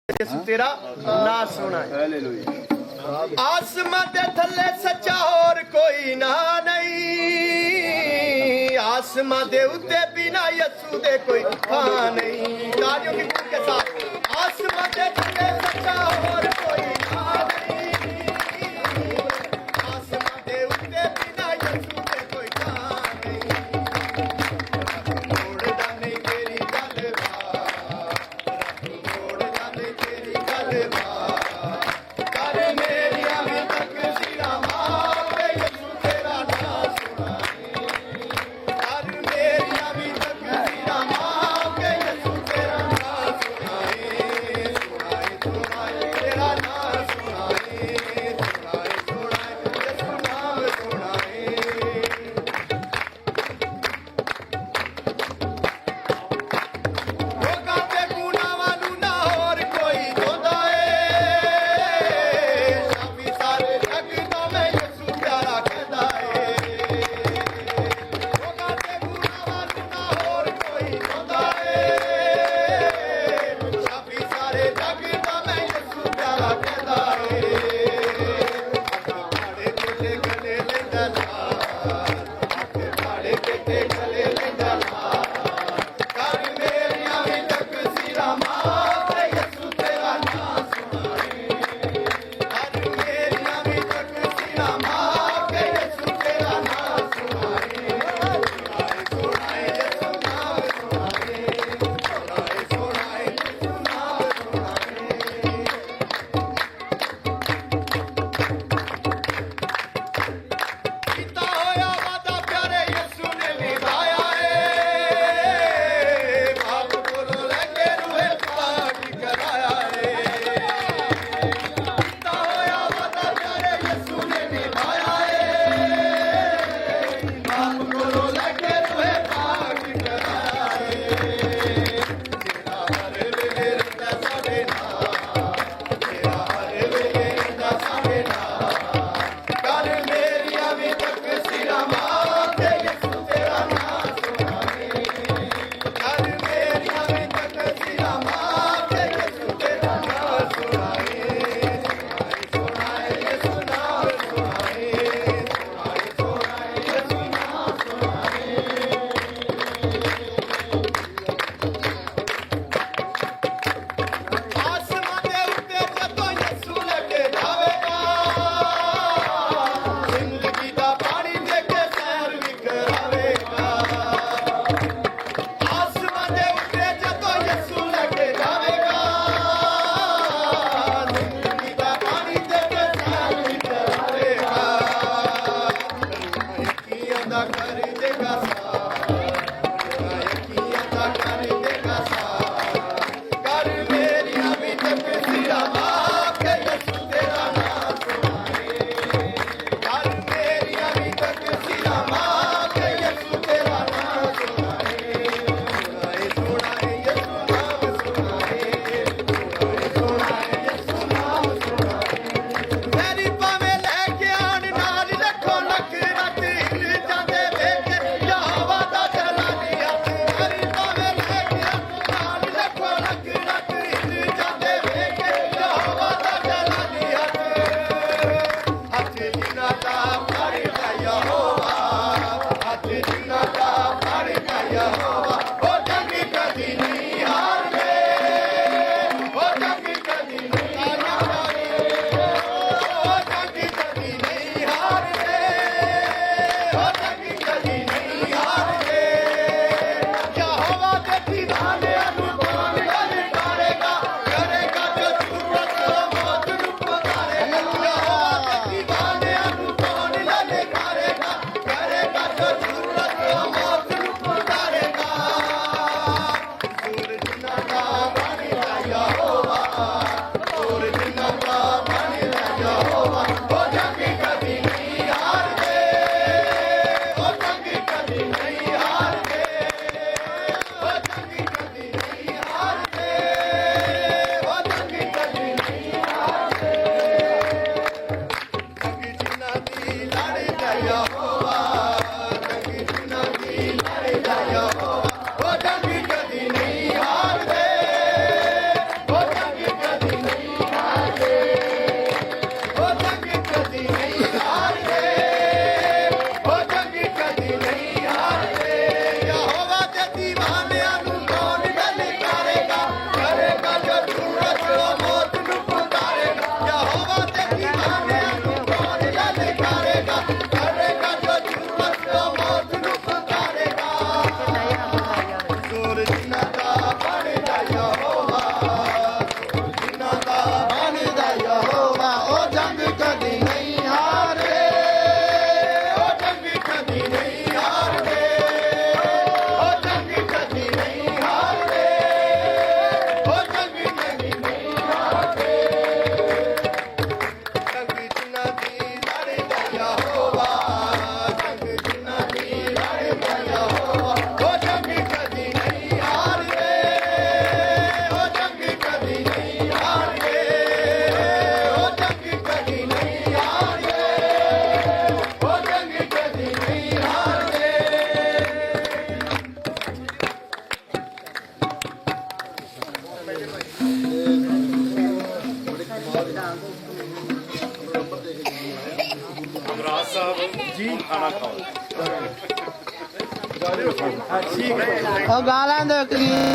ਯਿਸੂ ਤੇਰਾ ਨਾਂ ਸੋਹਣਾ ਹੈ। ਹਾਲੇਲੂਇਆ। ਆਸਮਾਂ ਦੇ ਥੱਲੇ ਸੱਚਾ ਹੋਰ ਕੋਈ ਨਾ ਨਹੀਂ, ਆਸਮਾਂ ਦੇ ਉੱਤੇ ਬਿਨਾ ਯਿਸੂ ਦੇ ਕੋਈ ਥਾਂ ਨਹੀਂ। ਤਾलियों की गूंज के साथ आसमां दे थल्ले सच्चा और कोई ना नहीं, आसमां दे उत्ते बिना यीशु दे कोई थां नहीं। मोड़दा नहीं तेरी गलबात, मोड़दा नहीं तेरी गलबात, कर मेरिया भी तकसीरा मारे यीशु तेरा नाम सुनाए, कर मेरिया भी तकसीरा मारे यीशु तेरा नाम सुनाए। ਯਮਰਾਜ ਸਾਹਿਬ ਜੀ ਖਾਣਾ ਖਾਓ ਠੀਕ ਹੈ ਉਹ ਗਾ ਲੈਂਦੇ ਇੱਕ ਗੀਤ